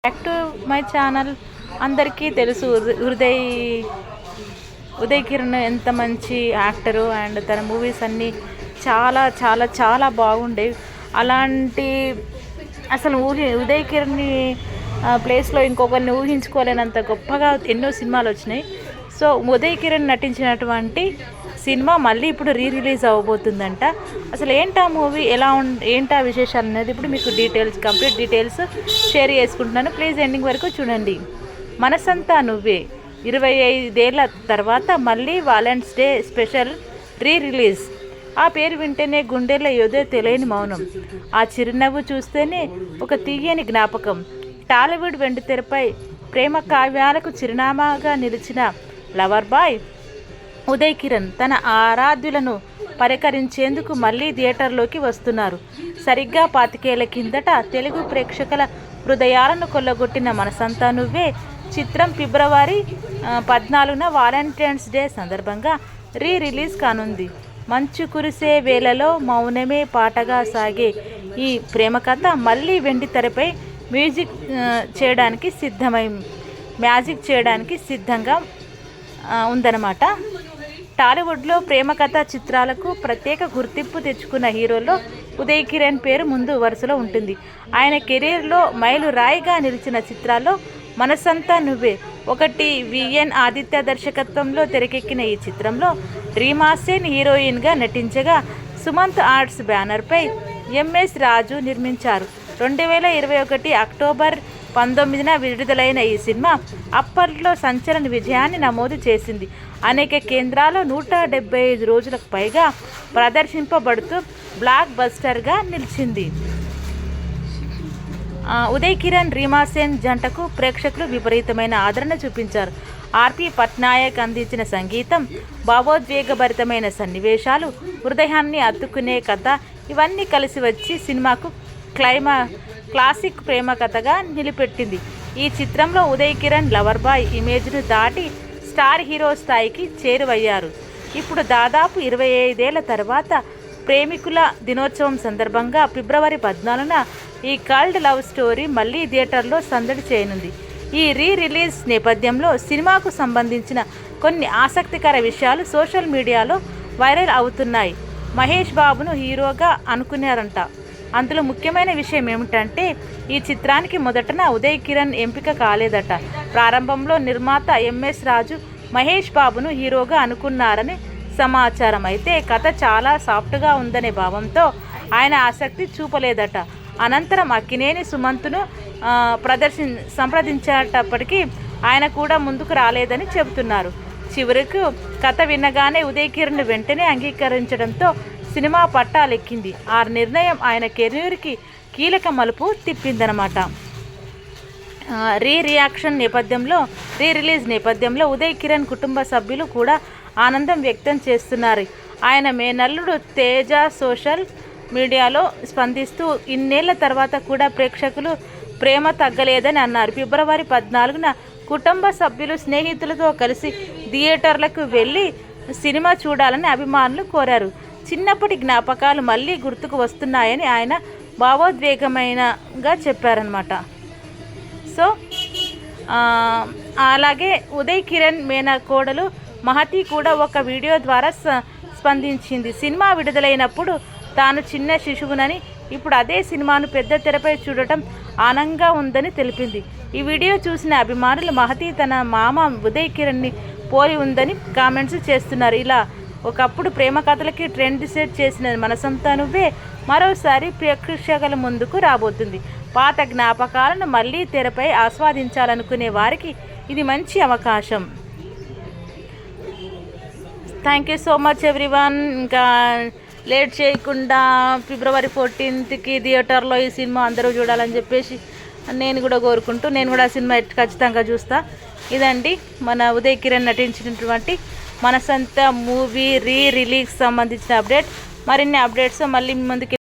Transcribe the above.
Back to my channel. అందరికీ తెలుసు ఉదయ్ కిరణ్ ఎంత మంచి యాక్టరు అండ్ తన మూవీస్ అన్నీ చాలా చాలా చాలా బాగుండేవి. అలాంటి అసలు ఉదయ్ కిరణ్ని ప్లేస్లో ఇంకొకరిని ఊహించుకోలేనంత గొప్పగా ఎన్నో సినిమాలు వచ్చినాయి. సో ఉదయ్ కిరణ్ నటించినటువంటి సినిమా మళ్ళీ ఇప్పుడు రిలీజ్ అవ్వబోతుందంట. అసలు ఏంటా మూవీ, ఏంటా విశేషాలు అనేది ఇప్పుడు మీకు కంప్లీట్ డీటెయిల్స్ షేర్ చేసుకుంటున్నాను. ప్లీజ్ ఎండింగ్ వరకు చూడండి. మనసంతా నువ్వే 25 ఏళ్ల తర్వాత మళ్ళీ వాలెంటైన్స్ డే స్పెషల్ రిలీజ్. ఆ పేరు వింటేనే గుండెల్లో ఏదో తెలియని మౌనం, ఆ చిరునవ్వు చూస్తేనే ఒక తీయని జ్ఞాపకం. టాలీవుడ్ వెండితెరపై ప్రేమ కావ్యాలకు చిరునామాగా నిలిచిన లవర్ బాయ్ ఉదయ్ కిరణ్ తన ఆరాధ్యులను పరికరించేందుకు మళ్ళీ థియేటర్లోకి వస్తున్నారు. సరిగ్గా 25 ఏళ్ల కిందట తెలుగు ప్రేక్షకుల హృదయాలను కొల్లగొట్టిన మనసంతా నువ్వే చిత్రం ఫిబ్రవరి 14న వాలెంటైన్స్ డే సందర్భంగా రిలీజ్ కానుంది. మంచు కురిసే వేళలో మౌనమే పాటగా సాగే ఈ ప్రేమ కథ మళ్ళీ వెండి తెరపై మ్యాజిక్ చేయడానికి సిద్ధంగా ఉందన్నమాట. టాలీవుడ్లో ప్రేమ కథ చిత్రాలకు ప్రత్యేక గుర్తింపు తెచ్చుకున్న హీరోల్లో ఉదయ్ కిరణ్ పేరు ముందు వరుసలో ఉంటుంది. ఆయన కెరీర్లో మైలురాయిగా నిలిచిన చిత్రాల్లో మనసంతా నువ్వే ఒకటి. విఎన్ ఆదిత్య దర్శకత్వంలో తెరకెక్కిన ఈ చిత్రంలో రీమా సేన్ హీరోయిన్గా నటించగా సుమంత్ ఆర్ట్స్ బ్యానర్పై ఎంఎస్ రాజు నిర్మించారు. 2021 అక్టోబర్ 19న విడుదలైన ఈ సినిమా అప్పట్లో సంచలన విజయాన్ని నమోదు చేసింది. అనేక కేంద్రాల్లో 175 రోజులకు పైగా ప్రదర్శింపబడుతూ బ్లాక్ బస్టర్గా నిలిచింది. ఉదయ్ కిరణ్, రీమా సేన్ జంటకు ప్రేక్షకులు విపరీతమైన ఆదరణ చూపించారు. ఆర్పి పట్నాయక్ అందించిన సంగీతం, భావోద్వేగభరితమైన సన్నివేశాలు, హృదయాన్ని అత్తుకునే కథ ఇవన్నీ కలిసి వచ్చి సినిమాకు క్లాసిక్ ప్రేమ కథగా నిలబెట్టింది. ఈ చిత్రంలో ఉదయ్ కిరణ్ లవర్ బాయ్ ఇమేజ్ను దాటి స్టార్ హీరో స్థాయికి చేరువయ్యారు. ఇప్పుడు దాదాపు 25 ఏళ్ల తర్వాత ప్రేమికుల దినోత్సవం సందర్భంగా ఫిబ్రవరి 14న ఈ కల్ట్ లవ్ స్టోరీ మళ్ళీ థియేటర్లో సందడి చేయనుంది. ఈ రిలీజ్ నేపథ్యంలో సినిమాకు సంబంధించిన కొన్ని ఆసక్తికర విషయాలు సోషల్ మీడియాలో వైరల్ అవుతున్నాయి. మహేష్ బాబును హీరోగా అనుకున్నారంట. అందులో ముఖ్యమైన విషయం ఏమిటంటే ఈ చిత్రానికి మొదటన ఉదయ్ కిరణ్ ఎంపిక కాలేదట. ప్రారంభంలో నిర్మాత ఎంఎస్ రాజు మహేష్ బాబును హీరోగా అనుకున్నారని సమాచారం. అయితే కథ చాలా సాఫ్ట్గా ఉందనే భావంతో ఆయన ఆసక్తి చూపలేదట. అనంతరం అక్కినేని సుమంత్ను సంప్రదించేటప్పటికీ ఆయన కూడా ముందుకు రాలేదని చెబుతున్నారు. చివరకు కథ వినగానే ఉదయ్ కిరణ్ వెంటనే అంగీకరించడంతో సినిమా పట్టాలెక్కింది. ఆ నిర్ణయం ఆయన కెరీర్కి కీలక మలుపు తిప్పిందనమాట. రిలీజ్ నేపథ్యంలో ఉదయ్ కిరణ్ కుటుంబ సభ్యులు కూడా ఆనందం వ్యక్తం చేస్తున్నారు. ఆయన మేనల్లుడు తేజ సోషల్ మీడియాలో స్పందిస్తూ ఇన్నేళ్ల తర్వాత కూడా ప్రేక్షకులు ప్రేమ తగ్గలేదని అన్నారు. ఫిబ్రవరి 14న కుటుంబ సభ్యులు స్నేహితులతో కలిసి థియేటర్లకు వెళ్ళి సినిమా చూడాలని అభిమానులు కోరారు. చిన్నప్పటి జ్ఞాపకాలు మళ్ళీ గుర్తుకు వస్తున్నాయని ఆయన భావోద్వేగమైనగా చెప్పారనమాట. సో అలాగే ఉదయ్ కిరణ్ మేనకోడలు మహతి కూడా ఒక వీడియో ద్వారా స్పందించింది. సినిమా విడుదలైనప్పుడు తాను చిన్న శిశువునని, ఇప్పుడు అదే సినిమాను పెద్ద తెరపై చూడటం ఆనందంగా ఉందని తెలిపింది. ఈ వీడియో చూసిన అభిమానులు మహతి తన మామ ఉదయ్ కిరణ్ని పోలి ఉందని కామెంట్స్ చేస్తున్నారు. ఇలా ఒకప్పుడు ప్రేమ కథలకి ట్రెండ్ సెట్ చేసిన మనసంతా నువ్వే మరోసారి ప్రేక్షకుల ముందుకు రాబోతుంది. పాత జ్ఞాపకాలను మళ్ళీ తెరపై ఆస్వాదించాలనుకునే వారికి ఇది మంచి అవకాశం. Thank you so much everyone. ఇంకా లేట్ చేయకుండా ఫిబ్రవరి 14కి థియేటర్లో ఈ సినిమా అందరూ చూడాలని చెప్పేసి నేను కూడా కోరుకుంటూ నేను కూడా ఆ సినిమా ఖచ్చితంగా చూస్తా. ఇదండి మన ఉదయ్ కిరణ్ నటించినటువంటి మనసంతా మూవీ రిలీజ్ సంబంధించిన అప్డేట్. మరిన్ని అప్డేట్స్ మళ్ళీ ముందుకు